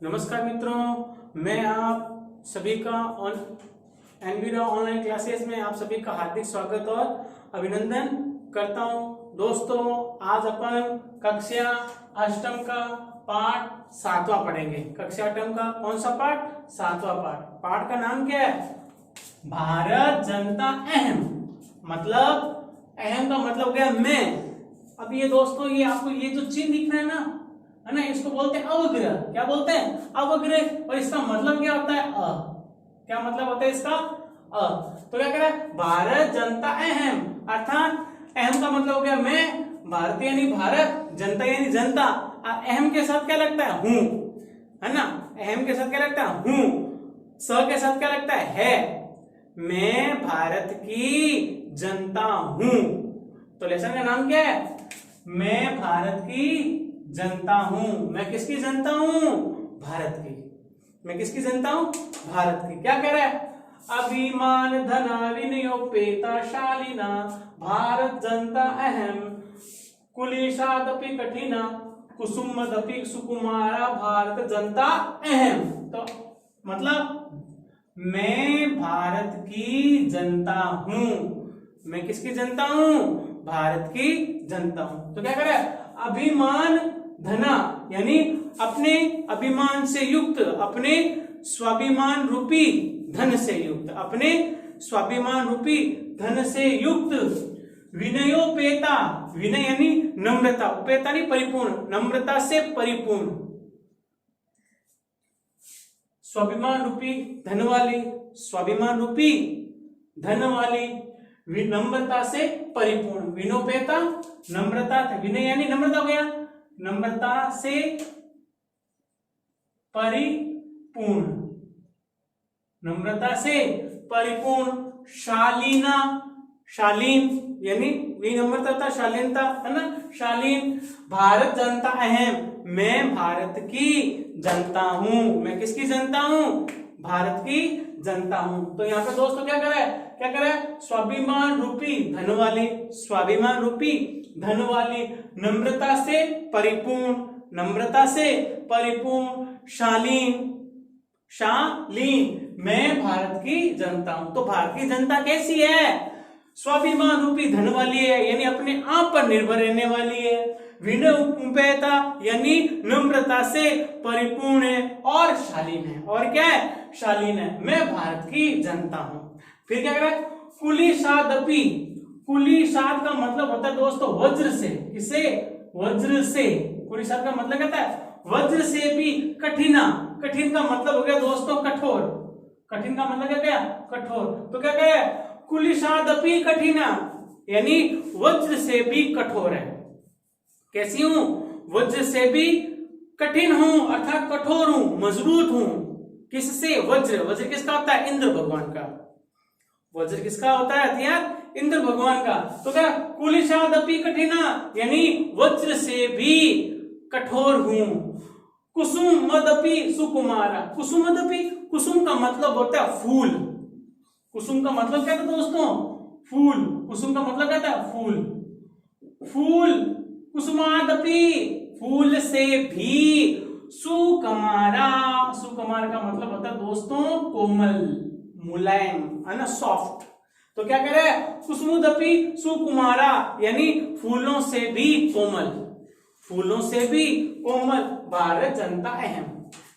नमस्कार मित्रों, मैं आप सभी का एनवीरा ऑनलाइन क्लासेस में आप सभी का हार्दिक स्वागत और अभिनंदन करता हूं। दोस्तों, आज अपन कक्षा अष्टम का पाठ 7वां पढ़ेंगे। कक्षा अष्टम का कौन सा पाठ? 7वां पाठ। पाठ का नाम क्या है? भारत जनता अहम। मतलब अहम का मतलब क्या? मैं। अब ये दोस्तों, ये आपको ये जो चिन्ह दिख रहा है ना, इसको बोलते हैं अवग्रह। क्या बोलते हैं? अवग्रह। और इसका मतलब क्या होता है? अ। क्या मतलब होता है इसका? अ। तो क्या करें? भारत जनता अहम, अर्थात अहम का मतलब हो गया मैं, भारतीय यानी भारत, जनता यानी जनता। अहम के साथ क्या लगता है? हूं, है ना। अहम के साथ क्या लगता है? हूं। स के साथ क्या लगता है? मैं भारत की जनता हूं। तो लेसन का नाम क्या है? मैं भारत की जनता हूं। मैं किसकी जनता हूं? भारत की। मैं किसकी जनता हूं? भारत की। क्या कह रहा है? अभिमान धना विनयोपेता शालिना भारत जनता अहम कुलीशादपि कठिना कुसुमदपि सुकुमारा भारत जनता अहम। तो मतलब मैं भारत की जनता हूं। मैं किसकी जनता हूं? भारत की जनता हूं। तो क्या करे? अभिमान धना यानी अपने अभिमान से युक्त, अपने स्वाभिमान रूपी धन से युक्त, अपने स्वाभिमान रूपी धन से युक्त। विनयोपेता, विनय यानी नम्रता, उपेता नहीं परिपूर्ण, नम्रता से परिपूर्ण। स्वाभिमान रूपी धन वाली, स्वाभिमान रूपी धन वाली, विनम्रता से परिपूर्ण। विनोपेता नम्रता, विनय यानी नम्रता हो गया, नम्रता से परिपूर्ण, नम्रता से परिपूर्ण। शालीना, शालीन यानी विनम्रता, शालीनता, है ना। शालीन। भारत जनता अहम, मैं भारत की जनता हूं। मैं किसकी जनता हूं? भारत की जनता हूं। तो यहाँ पे दोस्तों क्या करे? क्या करे? स्वाभिमान रूपी धन वाली, स्वाभिमान रूपी धन वाली, नम्रता से परिपूर्ण, नम्रता से परिपूर्ण, शालीन, शालीन। मैं भारत की जनता हूं। तो भारत की जनता कैसी है? स्वाभिमान रूपी धन वाली है, यानी अपने आप पर निर्भर रहने वाली है। विनय उपेता यानी नम्रता से परिपूर्ण है और शालीन है। और क्या है? शालीन है। मैं भारत की जनता हूं। फिर क्या करें? कुलीशादपि, कुलीशाद का मतलब होता है दोस्तों वज्र से। किसे? वज्र से। कुलीशाद का मतलब कहता है वज्र से भी कठिना। कठिन का मतलब हो गया दोस्तों कठोर। कठिन का मतलब क्या गया? कठोर। तो क्या कहे? कुलीशादपि कठिना यानी वज्र से भी कठोर है। कैसी हूं? वज्र से भी कठिन हूं, अर्थात कठोर हूं, मजबूत हूं। किससे? वज्र। वज्र किसका होता है? इंद्र भगवान का। वज्र किसका होता है हथियार? इंद्र भगवान का। तो क्या? कुलीशादपि कठिना यानी वज्र से भी कठोर हूं। कुसुम मदपि सुकुमारा। कुसुम मदपि, कुसुम का मतलब होता है फूल। कुसुम का मतलब क्या था दोस्तों? फूल। कुसुम का मतलब क्या था? फूल। फूल कुसुमादपि, फूल से भी सुकुमारा। सुकुमार का मतलब होता है दोस्तों कोमल, मुलायम, है ना, सॉफ्ट। तो क्या करे? कुसुमुदपि सुकुमारा यानी फूलों से भी कोमल, फूलों से भी कोमल। भारत जनता अहम,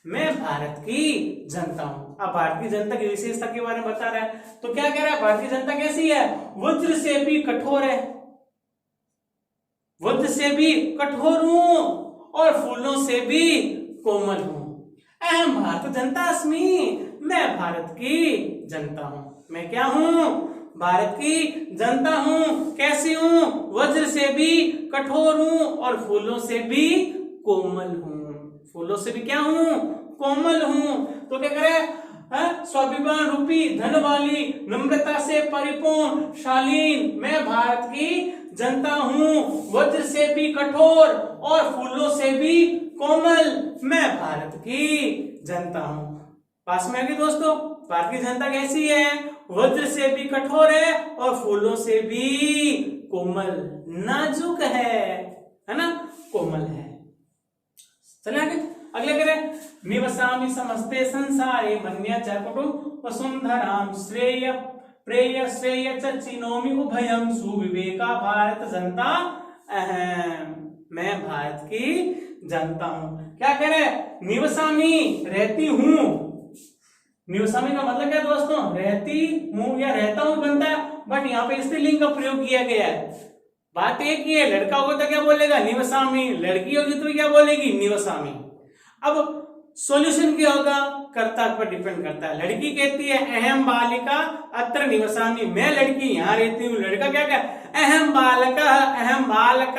मैं भारत की जनता हूं। अब भारत की जनता की विशेषता के बारे में बता रहा है। तो क्या कह रहा है? भारत की जनता कैसी है? वज्र से भी कठोर है, वज्र से भी कठोर हूं और फूलों से भी कोमल हूं। अहम भारत जनता अस्मि, मैं भारत की जनता हूं। मैं क्या हूं? भारत की जनता हूं। कैसी हूं? वज्र से भी कठोर हूं और फूलों से भी कोमल हूं। फूलों से भी क्या हूं? कोमल हूं। तो क्या करे? स्वाभिमान रूपी धन वाली, नम्रता से परिपूर्ण, शालीन, मैं भारत की जनता हूं। वज्र से भी कठोर और फूलों से भी कोमल, मैं भारत की जनता हूं। पास में आ गई दोस्तों? भारत की जनता कैसी है? वज्र से भी कठोर है और फूलों से भी कोमल, नाजुक है ना, कोमल है। चले आगे, अगले करें। निवसामि समस्ते संसारे मन्य च कुटुम्ब वसुंधराम श्रेय प्रेय श्रेय च चिनोमि उभयम सुविवेका भारत जनता अहम। मैं भारत की जनता हूं। क्या कह रहे? निवसामि रहती हूं। निवसामि का मतलब क्या दोस्तों? रहती हूं या रहता हूं बनता है, बट यहाँ पे स्त्रीलिंग का प्रयोग किया गया है। बात एक ही है, लड़का होगा तो क्या बोलेगा? निवसामि। लड़की होगी तो क्या बोलेगी? निवसामि। अब सॉल्यूशन क्या होगा? कर्ता पर डिपेंड करता है। लड़की कहती है अहम बालिका अत्र निवसामि, मैं लड़की यहाँ रहती हूँ। लड़का क्या क्या? अहम बालक, अहम बालक,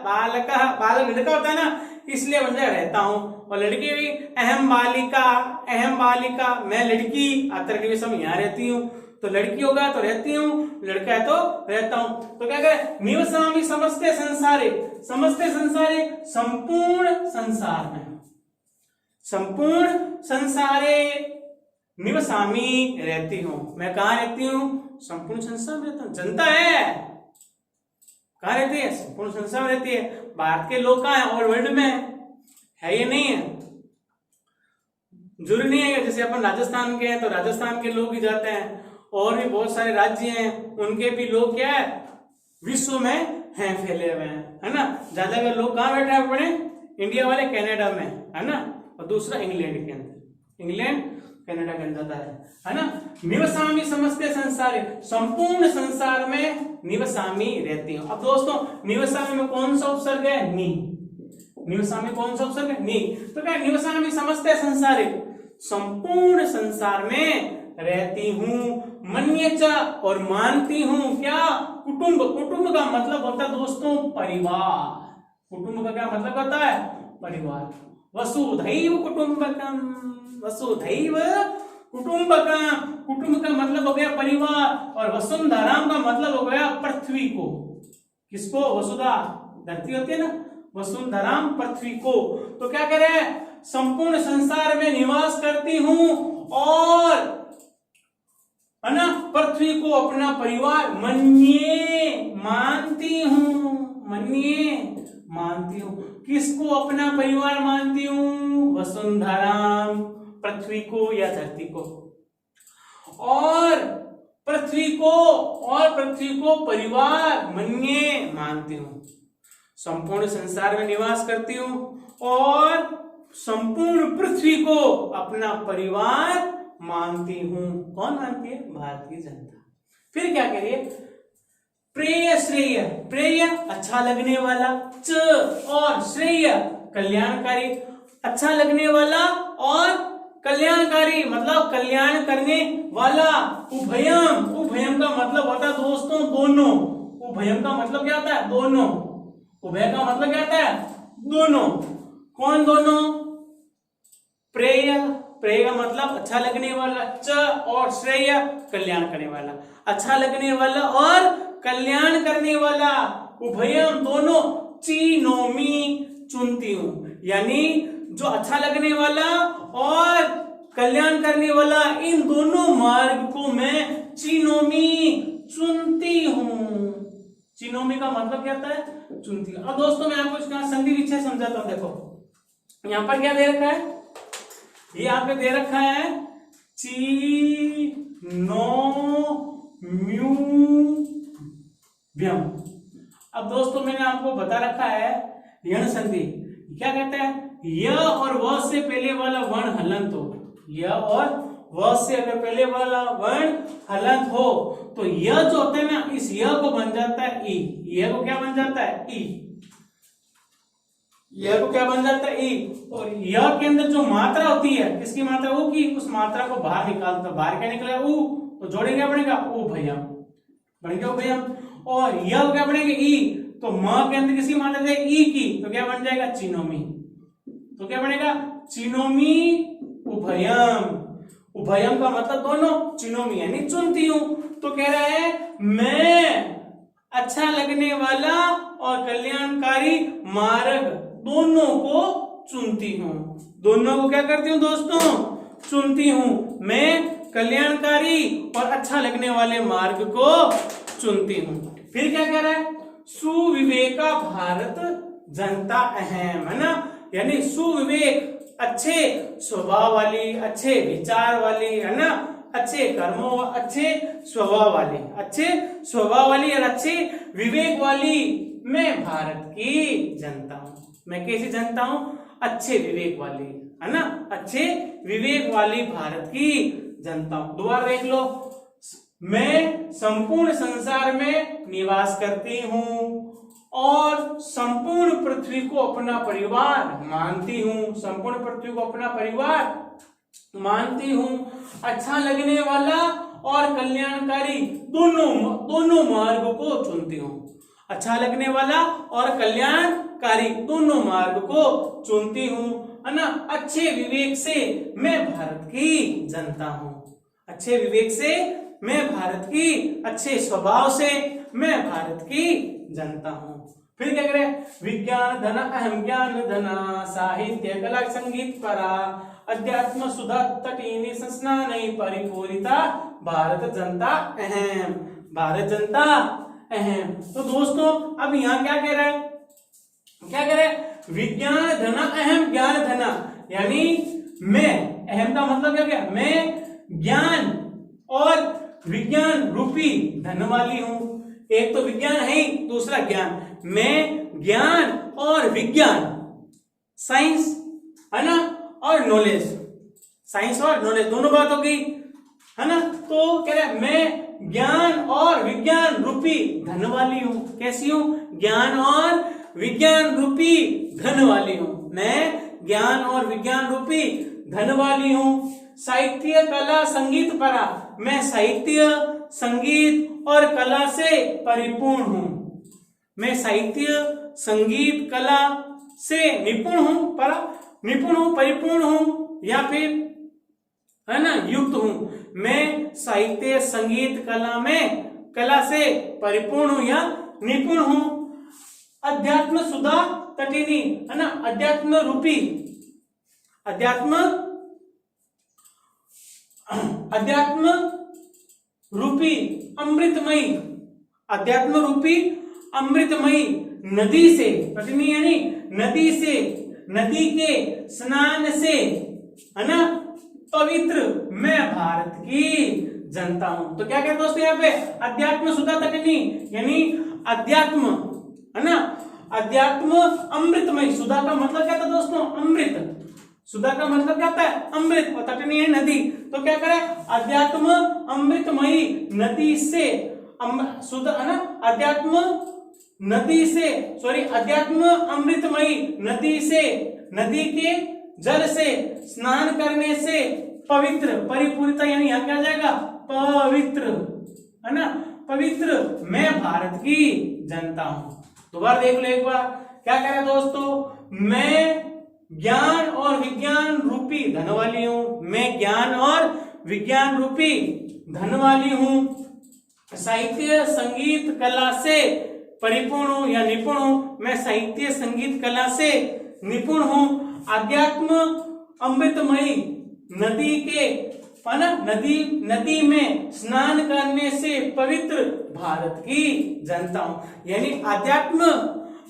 बालक बालक लड़का होता है ना, इसलिए बन जाए रहता हूँ। और लड़की भी अहम बालिका मैं लड़की अत्र निवसामि यहाँ रहती हूँ। तो लड़की होगा तो रहती हूँ, लड़का है तो रहता हूँ। तो क्या करें? निवसामि समस्ते संसारे, समस्ते संसारे संपूर्ण संसार में, संपूर्ण संसारे निवसामि रहती हूं। मैं कहां रहती हूं? संपूर्ण संसार में रहता हूं। जनता है, कहां रहती है? संपूर्ण संसार में रहती है। भारत के लोग कहां है? और वर्ल्ड में है ये नहीं है, जरूरी नहीं है। जैसे अपन राजस्थान के हैं तो राजस्थान के लोग ही जाते हैं, और भी बहुत सारे राज्य हैं उनके भी लोग क्या है? विश्व में हैं, फैले हुए हैं, है ना। ज्यादा लोग कहां बैठे हैं अपने? इंडिया वाले कनाडा में, है ना, और दूसरा इंग्लैंड के अंदर, इंग्लैंड कनाडा के अंदर है ना। निवसामि समस्ते संसारे, संपूर्ण संसार में निवसामि रहती हूं। अब दोस्तों निवसामि में कौन सा उपसर्ग है? नी। निवसामि कौन सा उपसर्ग है? नी। तो क्या? निवसामि समस्ते संसारे, संपूर्ण संसार में रहती हूं। मन्य च, और मानती हूं क्या? कुटुंब। कुटुंब का मतलब होता है दोस्तों परिवार। कुटुंब का क्या मतलब होता है? परिवार। वसुधैव कुटुंबकम, वसुधैव कुटुंबकम। कुटुंब का मतलब हो गया परिवार, और वसुंधराम का मतलब हो गया पृथ्वी को। किसको? वसुधा धरती होती है ना, वसुंधराम पृथ्वी को। तो क्या कह रहे हैं? संपूर्ण संसार में निवास करती हूं, और है ना पृथ्वी को अपना परिवार मन्ये मानती हूं। मन्ये मानती हूं। किसको अपना परिवार मानती हूं? वसुंधराम, पृथ्वी को या धरती को। और पृथ्वी को परिवार मन्ये मानती हूं। संपूर्ण संसार में निवास करती हूं, और संपूर्ण पृथ्वी को अपना परिवार मानती हूं। कौन मानती है? भारतीय जनता। फिर क्या करिए? प्रेय श्रेय, प्रेय अच्छा लगने वाला, च और श्रेय कल्याणकारी। अच्छा लगने वाला और कल्याणकारी मतलब कल्याण करने वाला। उभयम, उभयम का मतलब होता है दोस्तों दोनों। उभयम का मतलब क्या होता है? दोनों। उभय का मतलब क्या होता है? दोनों। कौन दोनों? प्रेय, प्रेय का मतलब अच्छा लगने वाला, च और श्रेय कल्याण करने वाला। अच्छा लगने वाला और कल्याण करने वाला, उभयम दोनों। चिनोमि चुनती हूं, यानी जो अच्छा लगने वाला और कल्याण करने वाला, इन दोनों मार्ग को मैं चिनोमि चुनती हूं। चिनोमि का मतलब क्या होता है? चुनती हूं। अब दोस्तों मैं आपको इसका संधि विच्छेद समझाता हूं। देखो यहां पर क्या दे रखा है? ये आपको दे रखा है चिनोम्युव्यम। अब दोस्तों मैंने आपको बता रखा है यण संधि क्या कहता है? य और व से पहले वाला वर्ण हलंत हो, य और व से अगर पहले वाला वर्ण हलंत हो तो य जो होता है ना, इस य को बन जाता है ई। य को क्या बन जाता है? ई। य को क्या बन जाता है? ई। और य के अंदर जो मात्रा होती है, किसकी मात्रा? ऊ की। उस मात्रा को बाहर निकालता, बाहर क्या निकलेगा? ऊ। तो जोड़ेंगे क्या बनेगा? उभयम बन गया, उभयम। और य क्या बनेगा? ई। तो म के अंदर किसकी मात्रा है? ई की। तो क्या बन जाएगा? चिनोमि। तो क्या बनेगा? चिनोमि उभयम। उभयम का मतलब दोनों, चिनोमि यानी चुनती हूं। तो कह रहा है मैं अच्छा लगने वाला और कल्याणकारी मार्ग दोनों को चुनती हूं। दोनों को क्या करती हूं दोस्तों? चुनती हूं। मैं कल्याणकारी और अच्छा लगने वाले मार्ग को चुनती हूं। फिर क्या कह रहा है? सुविवेका भारत जनता अहम, है ना, यानी सुविवेक अच्छे स्वभाव वाली, अच्छे विचार वाली, है ना, अच्छे कर्मों, अच्छे स्वभाव वाली, अच्छे स्वभाव वाली और अच्छे विवेक वाली मैं भारत की जनता हूं। मैं कैसी जनता हूं? अच्छे विवेक वाली, है ना, अच्छे विवेक वाली भारत की जनता हूं। दोबारा देख लो, मैं संपूर्ण संसार में निवास करती हूं और संपूर्ण पृथ्वी को अपना परिवार मानती हूं। संपूर्ण पृथ्वी को अपना परिवार मानती हूं। अच्छा लगने वाला और कल्याणकारी दोनों मार्ग को चुनती हूं। अच्छा लगने वाला और कल्याणकारी दोनों मार्ग को चुनती हूं, है ना। अच्छे विवेक से मैं भारत की जनता हूं। अच्छे विवेक से मैं भारत की, अच्छे स्वभाव से मैं भारत की जनता हूं। फिर क्या करे? विज्ञान धन अहम ज्ञान धना, साहित्य कला संगीत परा, अध्यात्म सुधा तटीनी संस्नानै परिपूरिता, भारत जनता अहम, भारत जनता अहम। तो दोस्तों अब यहाँ क्या कह रहा है? क्या कह रहा है? विज्ञान धना अहम ज्ञान धना, यानी मैं, अहम का मतलब क्या क्या? मैं ज्ञान और विज्ञान रूपी धन वाली हूं। एक तो विज्ञान है ही, दूसरा ज्ञान। मैं ज्ञान और विज्ञान, साइंस, है ना, और नॉलेज, साइंस और नॉलेज दोनों बात हो गई, है ना। तो कह रहा है मैं ज्ञान और विज्ञान रूपी धन वाली हूं। कैसी हूं? ज्ञान और विज्ञान रूपी धन वाली हूं। मैं ज्ञान और विज्ञान रूपी धन वाली हूं। साहित्य कला संगीत परा, मैं साहित्य संगीत और कला से परिपूर्ण हूं। मैं साहित्य संगीत कला से निपुण हूं, निपुण हूं, परिपूर्ण हूं, या फिर, है ना, युक्त हूं। मैं साहित्य संगीत कला में, कला से परिपूर्ण हूं या निपुण हूं। अध्यात्म सुधा तटिनी, है ना, अध्यात्म रूपी, अध्यात्म रूपी अमृतमयी, अध्यात्म रूपी अमृतमयी नदी से, तटिनी यानी नदी से, नदी के स्नान से, है ना, पवित्र मैं भारत की जनता हूं। तो क्या कहते हैं दोस्तों यहाँ पे? अध्यात्म सुधा तटिनी यानी अध्यात्म, है ना, अध्यात्म अमृतमयी। सुधा का मतलब क्या था दोस्तों? अमृत। सुधा का मतलब क्या था? अमृत। और तटिनी है नदी। तो क्या करे? अध्यात्म अमृतमयी नदी से, सुधा, है ना, अध्यात्म नदी से, सॉरी, अध्यात्म अमृतमयी नदी से, नदी के जल से स्नान करने से पवित्र, परिपूरिता यानी यहाँ क्या आ जाएगा? पवित्र, है ना, पवित्र मैं भारत की जनता हूं। दोबारा देख लो एक बार, क्या कह रहा है दोस्तों? मैं ज्ञान और विज्ञान रूपी धन वाली हूं। मैं ज्ञान और विज्ञान रूपी धन वाली हूं। साहित्य संगीत कला से परिपूर्ण हूं या निपुण हूं। मैं साहित्य संगीत कला से निपुण हूं। अध्यात्म अमृतमयी नदी के, है ना, नदी में स्नान करने से पवित्र भारत की जनता हूं। यानी अध्यात्म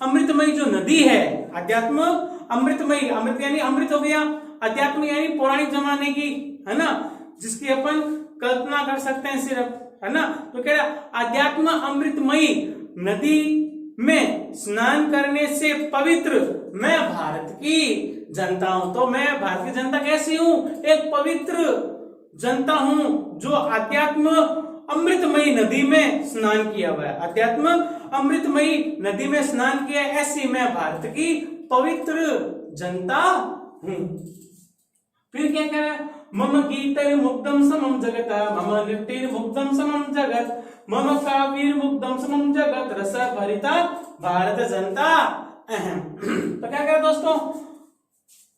अमृतमयी जो नदी है, अध्यात्म अमृतमयी, अमृत यानी अमृत हो गया, अध्यात्म यानी पौराणिक जमाने की, है ना, जिसकी अपन कल्पना कर सकते हैं सिर्फ, है ना। तो कह रहा अध्यात्म अमृतमयी नदी में स्नान करने से पवित्र मैं भारत की जनता हूं। तो मैं भारत की जनता कैसी हूं? एक पवित्र जनता हूं जो अध्यात्म अमृतमयी नदी में स्नान किया हुआ है। अध्यात्म अमृतमयी नदी में स्नान किया, ऐसी मैं भारत की पवित्र जनता हूं। फिर क्या कह रहा है? मम गीतैर्मुग्धं समं जगत, मम नृत्यैर्मुग्धं समं जगत, मम काव्यैर्मुग्धं समं जगत, रस भरिता भारत जनता अहम। तो क्या कह रहा है दोस्तों?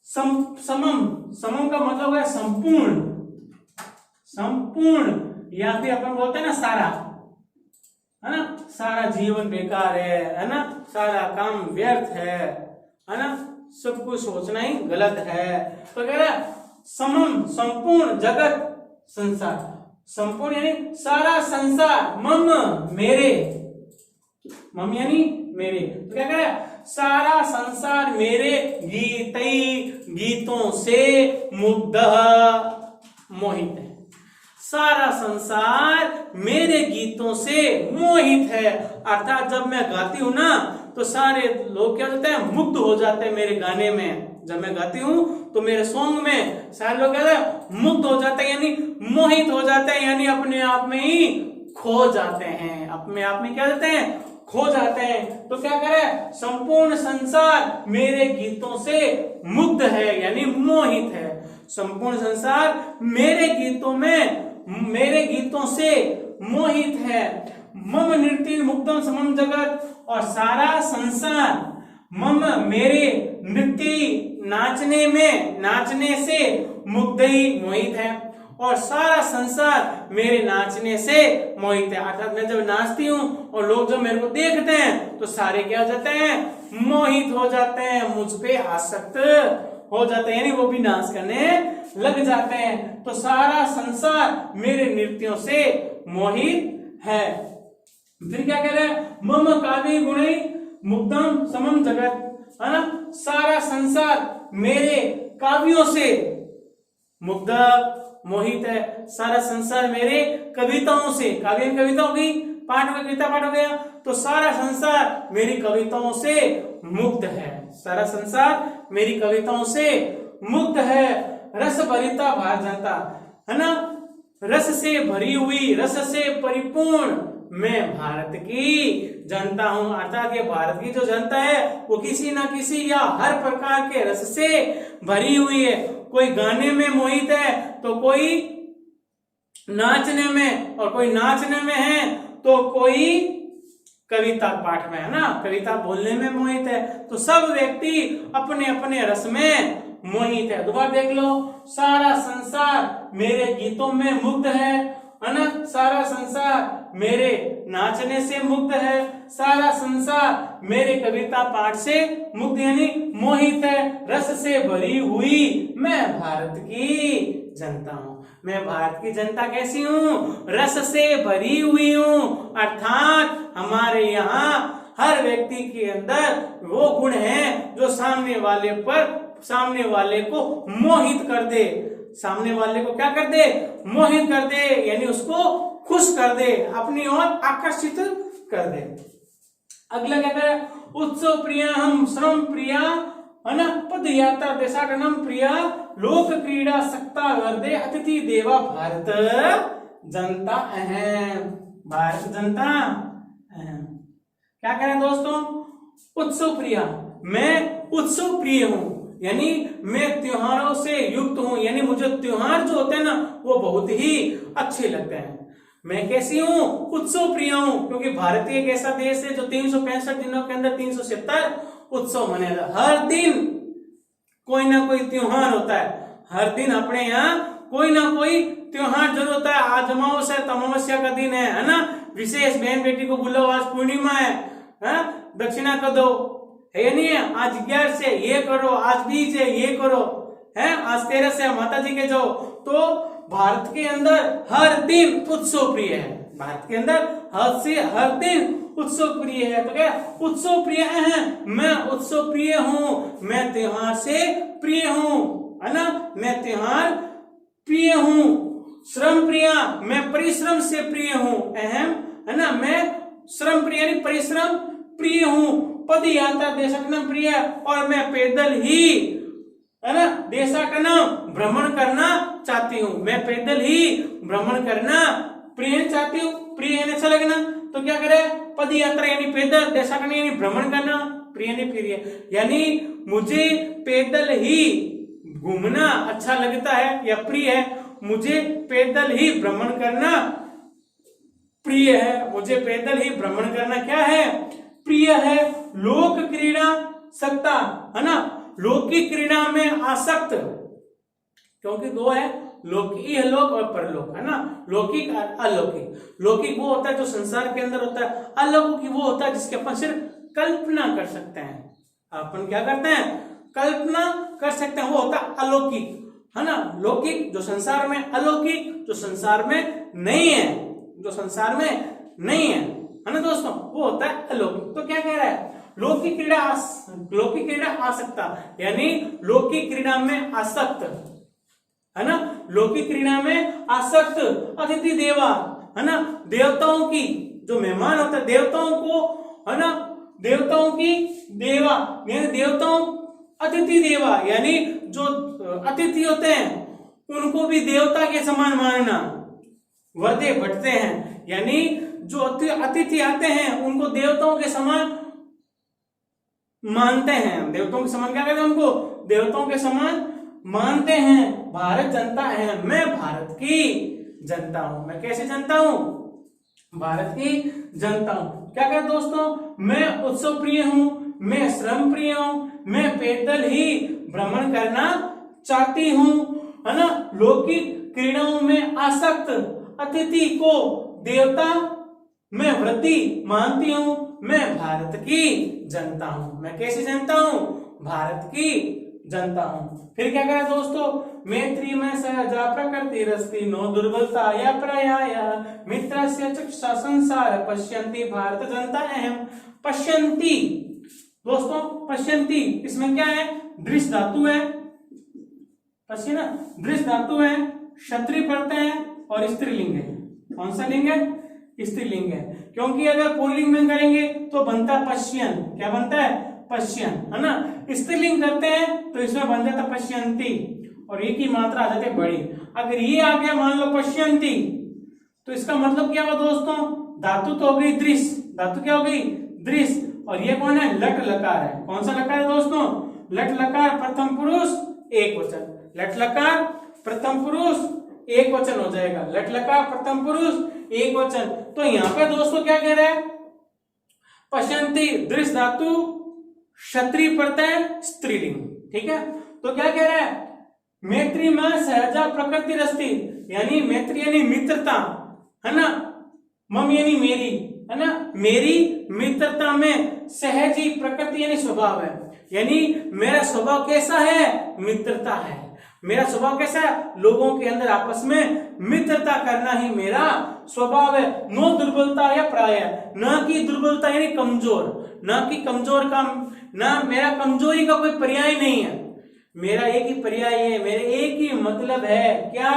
समम का मतलब है संपूर्ण, संपूर्ण, या फिर अपन बोलते हैं ना सारा, है ना, सारा जीवन बेकार है ना, सारा काम व्यर्थ है ना, सब कुछ सोचना ही गलत है। तो कह रहा समम, संपूर्ण, जगत, संसार, संपूर्ण यानी सारा संसार, मम मेरे, मम यानी मेरे। तो क्या कह रहा है? सारा संसार मेरे गीतई गीतों से मुग्ध मोहित है। सारा संसार मेरे गीतों से मोहित है। अर्थात जब मैं गाती हूं ना तो सारे लोग क्या होते हैं, मुग्ध हो जाते हैं मेरे गाने में। जब मैं गाती हूं तो मेरे सॉन्ग में सारे लोग क्या होते हैं, मुग्ध हो जाते हैं, यानी मोहित हो जाते हैं, यानी अपने आप में ही खो जाते हैं। अपने आप में क्या होते हैं, खो जाते हैं। तो क्या करे, संपूर्ण संसार मेरे गीतों से मुग्ध है, यानी मोहित है। संपूर्ण संसार मेरे गीतों से मोहित है। मम नृत्य मुग्धम समम जगत, और सारा संसार मम मेरे नृत्य नाचने से मुग्ध ही मोहित है, और सारा संसार मेरे नाचने से मोहित है। अर्थात मैं जब नाचती हूँ और लोग जब मेरे को देखते हैं तो सारे क्या हो जाते हैं, मोहित हो जाते हैं, मुझ पे आसक्त हो जाते हैं, यानी वो भी नाच करने लग जाते हैं। तो सारा संसार मेरे नृत्यों से मोहित है। फिर क्या कह रहे हैं, मम काव्य गुणै मुग्धम समम जगत, है ना। सारा संसार मेरे काव्यों से मुग्ध मोहित है। सारा संसार मेरे कविताओं से, काव्य कविता हो गई, पाठ हो गया, कविता पाठ हो गया, तो सारा संसार मेरी कविताओं से मुग्ध है। सारा संसार मेरी कविताओं से मुग्ध है। रस भरिता भारत जनता, है ना, रस से भरी हुई, रस से परिपूर्ण मैं भारत की जनता हूं। अर्थात ये भारत की जो जनता है वो किसी ना किसी या हर प्रकार के रस से भरी हुई है। कोई गाने में मोहित है तो कोई नाचने में, और कोई नाचने में है तो कोई कविता पाठ में, है ना, कविता बोलने में मोहित है। तो सब व्यक्ति अपने अपने रस में मोहित है। दोबारा देख लो, सारा संसार मेरे गीतों में मुग्ध है ना। सारा संसार मेरे नाचने से मुग्ध है। सारा संसार मेरे कविता पाठ से मुग्ध यानी मोहित है। रस से भरी हुई मैं भारत की जनता हूं। मैं भारत की जनता कैसी हूं, रस से भरी हुई हूं। अर्थात हमारे यहाँ हर व्यक्ति के अंदर वो गुण है जो सामने वाले को मोहित कर दे। सामने वाले को क्या कर दे, मोहित कर दे, यानी उसको खुश कर दे, अपनी ओर आकर्षित कर दे। अगला क्या है, उत्सव प्रिय हम श्रम प्रिया, है ना, पद यात्रा देशाटनम प्रिया, लोक क्रीड़ा सक्ता हृदय अतिथि देवा भारत जनता अहम। भारत जनता अहम। क्या करें दोस्तों, उत्सव प्रिया, मैं उत्सव प्रिय हूं, यानी मैं त्योहारों से युक्त हूं, यानी मुझे त्योहार जो होते हैं ना वो बहुत ही अच्छे लगते हैं। मैं कैसी हूं, उत्सव प्रिय हूं, क्योंकि भारतीय एक ऐसा देश है जो 365 दिनों के अंदर 370 उत्सव मनाया। हर दिन कोई ना कोई त्योहार होता है। हर दिन अपने यहाँ कोई ना कोई त्योहार जरूर होता है। आज अमावस्या अमावस्या का दिन है ना, विशेष बहन बेटी को बुलाओ, आज पूर्णिमा है, दक्षिणा कर दो, है नहीं है, आज 11 से ये करो, आज 20 है ये करो, है आज 13 से माता जी के जाओ। तो भारत के अंदर हर दिन उत्सव प्रिय है। भारत के अंदर हर दिन उत्सव प्रिय है। तो क्या उत्सव प्रिय है, मैं उत्सव प्रिय हूं, मैं त्योहार से प्रिय हूं, है ना, मैं त्योहार प्रिय हूं। श्रम प्रिय, मैं परिश्रम से प्रिय हूं, अहम, है ना, मैं श्रम प्रिय यानी परिश्रम प्रिय हूं। पद यात्रा देशाटन प्रिय, और मैं पैदल ही, है ना, देशाटन भ्रमण करना चाहती हूँ। मैं पैदल ही भ्रमण करना प्रिय चाहती हूँ। प्रिय यानी अच्छा लगना, तो क्या करे, पद यात्रा यानी पैदल, देशाटन यानी भ्रमण करना, प्रिय यानी प्रिय, यानी मुझे पैदल ही घूमना अच्छा लगता है या प्रिय है। मुझे पैदल ही भ्रमण करना प्रिय है। मुझे पैदल ही भ्रमण करना क्या है, प्रिय है। लोक क्रीड़ा सकता, है ना, लौकिक क्रीड़ा में आसक्त, क्योंकि दो है, लौकिक लोक और परलोक, है ना, लौकिक और अलौकिक। लौकिक वो होता है जो संसार के अंदर होता है, अलौकिक वो होता है जिसकी अपन सिर्फ कल्पना कर सकते हैं। अपन क्या करते हैं, कल्पना कर सकते हैं, वो होता है अलौकिक, है ना। लौकिक जो संसार में, अलौकिक जो संसार में नहीं है, जो संसार में नहीं है ना दोस्तों, वो होता है अलौकिक। तो क्या कह रहा है, लौकिक क्रीड़ा आसक्ता यानी लौकिक क्रीड़ा में आसक्त, है ना, लौकिक क्रीड़ा में आसक्त। अतिथि देवा, है ना, देवताओं की जो मेहमान होता है देवताओं को, है ना, देवताओं की देवा यानी देवताओं, अतिथि देवा यानी जो अतिथि होते हैं उनको भी देवता के समान मानना, वर्दे बढ़ते हैं यानी जो अतिथि आते हैं उनको देवताओं के समान मानते हैं। देवताओं के समान क्या कहते हैं उनको? देवताओं के समान मानते हैं। भारत जनता है, मैं भारत की जनता हूं। मैं कैसी जनता हूं? भारत की जनता हूं। क्या कहते दोस्तों? मैं उत्सव प्रिय हूं, मैं श्रम प्रिय हूं, मैं पैदल ही भ्रमण करना चाहती हूं, है ना, लौकिक क्रीड़ाओं में आसक्त, अतिथि को देवता मैं वृद्धि मानती हूं, मैं भारत की जनता हूं। मैं कैसी जनता हूं? भारत की जनता हूं। फिर क्या कहा दोस्तों? मैत्री में सहजा प्रकृति रस्ति नो दुर्बलता या प्रयाय मित्रस्य चक्षुषा संसार पश्यन्ति भारत जनता अहम। पश्यन्ति दोस्तों, पश्यन्ति इसमें क्या है? दृश्य धातु है, पश्य ना, दृश्य धातु है, क्षत्रिय प्रत्यय है और स्त्रीलिंग है। कौन सा लिंग है? स्त्रीलिंग है, क्योंकि अगर पुल्लिंग में करेंगे तो बनता है पश्यन। क्या बनता है? पश्यन, है ना। स्त्रीलिंग करते हैं तो इसमें बन जाता पश्यन्ति और ये की मात्रा आ जाती है बड़ी। अगर ये आ गया मान लो पश्यन्ति तो इसका मतलब क्या हुआ दोस्तों? धातु तो हो गई दृश्य, धातु क्या हो गई? दृश्य। और ये कौन है? लट लकार है। कौन सा लकार है दोस्तों? लट लकार प्रथम पुरुष एक वचन। लट लकार प्रथम पुरुष एक वचन हो जाएगा। लट लकार प्रथम पुरुष एक वचन। तो यहां पे दोस्तों क्या कह रहा है? पश्यन्ति दृश्य धातु, क्षत्रिय प्रत्यय, स्त्रीलिंग। ठीक है, तो क्या कह रहा है? मैत्री में सहजा प्रकृति रस्ति यानी मैत्री यानी मित्रता, है ना, मम यानी मेरी, है ना, मेरी मित्रता में सहजी प्रकृति यानी स्वभाव है, यानी मेरा स्वभाव कैसा है? मित्रता है। मेरा स्वभाव कैसा है? लोगों के अंदर आपस में मित्रता करना ही मेरा स्वभाव है। नो दुर्बलता या प्राय, न कि दुर्बलता यानी कमजोर, न कि कमजोर का, ना मेरा कमजोरी का कोई पर्याय नहीं है, मेरा एक ही पर्याय है, मेरे एक ही मतलब है। क्या?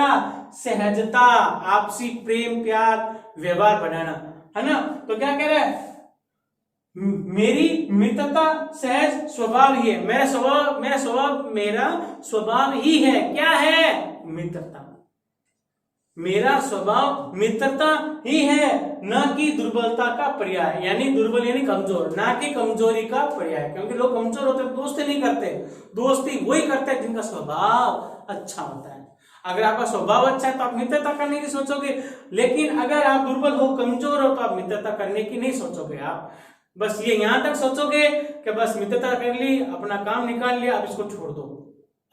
सहजता, आपसी प्रेम प्यार व्यवहार बनाना, है ना। तो क्या कह रहा है? मेरी मित्रता सहज स्वभाव ही है। मेरा स्वभाव ही है। क्या है? मित्रता। मेरा स्वभाव मित्रता ही है, न कि दुर्बलता का पर्याय, यानी दुर्बल यानी कमजोर, ना कि कमजोरी का पर्याय। क्योंकि लोग कमजोर होते हैं दोस्ती नहीं करते, दोस्ती वही करते हैं जिनका स्वभाव अच्छा होता है। अगर आपका स्वभाव अच्छा है तो आप मित्रता करने की सोचोगे, लेकिन अगर आप दुर्बल हो, कमजोर हो, तो आप मित्रता करने की नहीं सोचोगे। आप बस ये यहां तक सोचोगे कि बस मित्रता कर ली, अपना काम निकाल लिया, अब इसको छोड़ दो,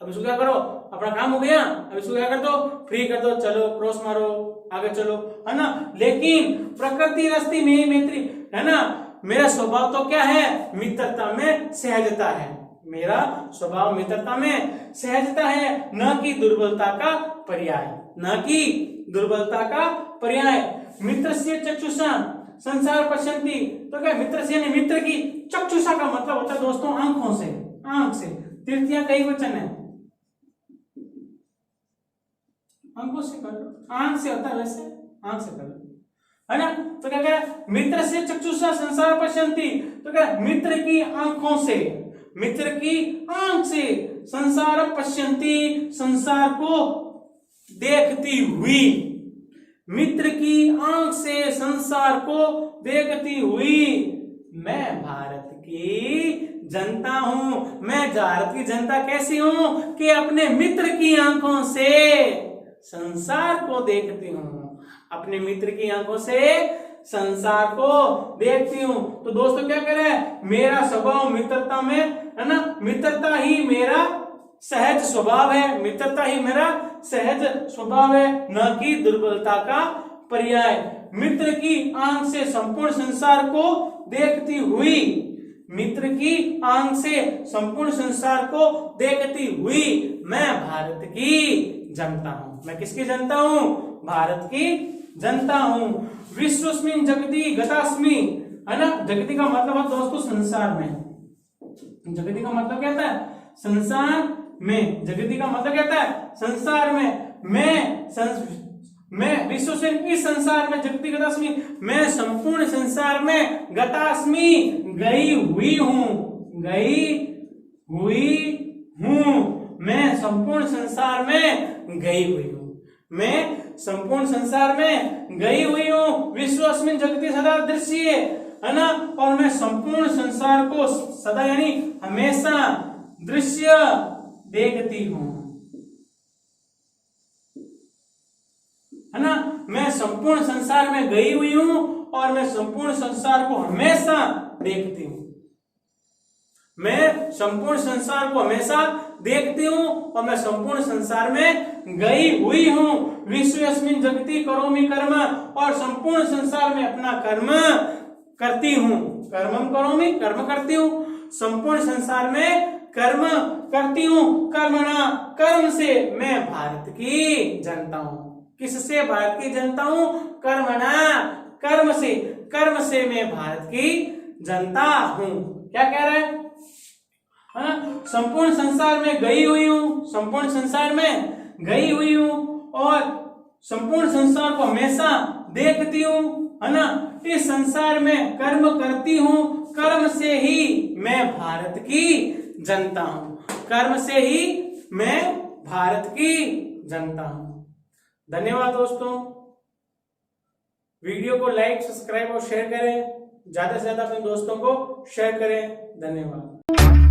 अब इसको क्या करो, अपना काम हो गया, अब इसको क्या कर दो, फ्री कर दो, चलो क्रॉस मारो, आगे चलो, है ना। लेकिन प्रकृति रस्ती में मैत्री, है ना, मेरा स्वभाव तो क्या है? मित्रता में सहजता है। मेरा स्वभाव मित्रता में सहजता है, न कि दुर्बलता का पर्याय, न कि दुर्बलता का पर्याय। मित्र से चक्षुषा संसार पश्यन्ति, तो क्या मित्र से यानी मित्र की चक्षुषा का मतलब होता है दोस्तों आंखों से, आंख से। तृतीया कई वचन है, आंखों से कर लो, आंख से होता है वैसे, आंख से कर लो, है ना। तो क्या कह रहा है? मित्र से चक्षुषा संसार पश्यन्ति, तो क्या मित्र की आंखों से, मित्र की आंख से संसार पश्यन्ति संसार को देखती हुई, मित्र की आंख से संसार को देखती हुई मैं भारत की जनता हूं। मैं भारत की जनता कैसी हूं कि अपने मित्र की आंखों से संसार को देखती हूं, अपने मित्र की आंखों से संसार को देखती हूं। तो दोस्तों क्या कह रहे हैं? मेरा स्वभाव मित्रता में, है ना, मित्रता ही मेरा सहज स्वभाव है, मित्रता ही मेरा सहज स्वभाव है, न कि दुर्बलता का पर्याय। मित्र की आंख से संपूर्ण संसार को देखती हुई, मित्र की आंख से संपूर्ण संसार को देखती हुई मैं भारत की जनता हूं। मैं किसकी जनता हूं? भारत की जनता हूं। विश्वस्मिन् जगति गतास्मि है ना। जगति का मतलब है दोस्तों संसार में, जगति का मतलब क्या था, संसार में, जगति का मतलब क्या था, संसार में। मैं विश्व से इस संसार में जगति गतास्मि, मैं संपूर्ण संसार में गतास्मि गई हुई हूं, गई हुई हूं, मैं संपूर्ण संसार में गई हुई हूं, मैं संपूर्ण संसार में गई हुई हूं। विश्वस्मिन् जगति सदा दृश्य, है ना, और मैं संपूर्ण संसार को सदा यानी हमेशा दृश्य देखती हूं, है ना। मैं संपूर्ण संसार में गई हुई हूं और मैं संपूर्ण संसार को हमेशा देखती हूं, मैं संपूर्ण संसार को हमेशा देखती हूं और मैं संपूर्ण संसार में गई हुई हूं। विश्वस्मिन् जगति करोमि कर्म, और संपूर्ण संसार में अपना कर्म करती हूं, कर्मम करोमि, कर्म करती हूं, संपूर्ण संसार में कर्म करती हूं। कर्मणा, कर्म से मैं भारत की जनता हूं, किससे भारत की जनता हूं, कर्मणा, कर्म से, कर्म से मैं भारत की जनता हूं। क्या कह रहा है, संपूर्ण संसार में गई हुई हूं, संपूर्ण संसार में गई हुई हूं और संपूर्ण संसार को हमेशा देखती हूं, है ना। इस संसार में कर्म करती हूं, कर्म से ही मैं भारत की जनता हूं, कर्म से ही मैं भारत की जनता हूं। धन्यवाद दोस्तों, वीडियो को लाइक, सब्सक्राइब और शेयर करें, ज्यादा से ज्यादा अपने दोस्तों को शेयर करें। धन्यवाद।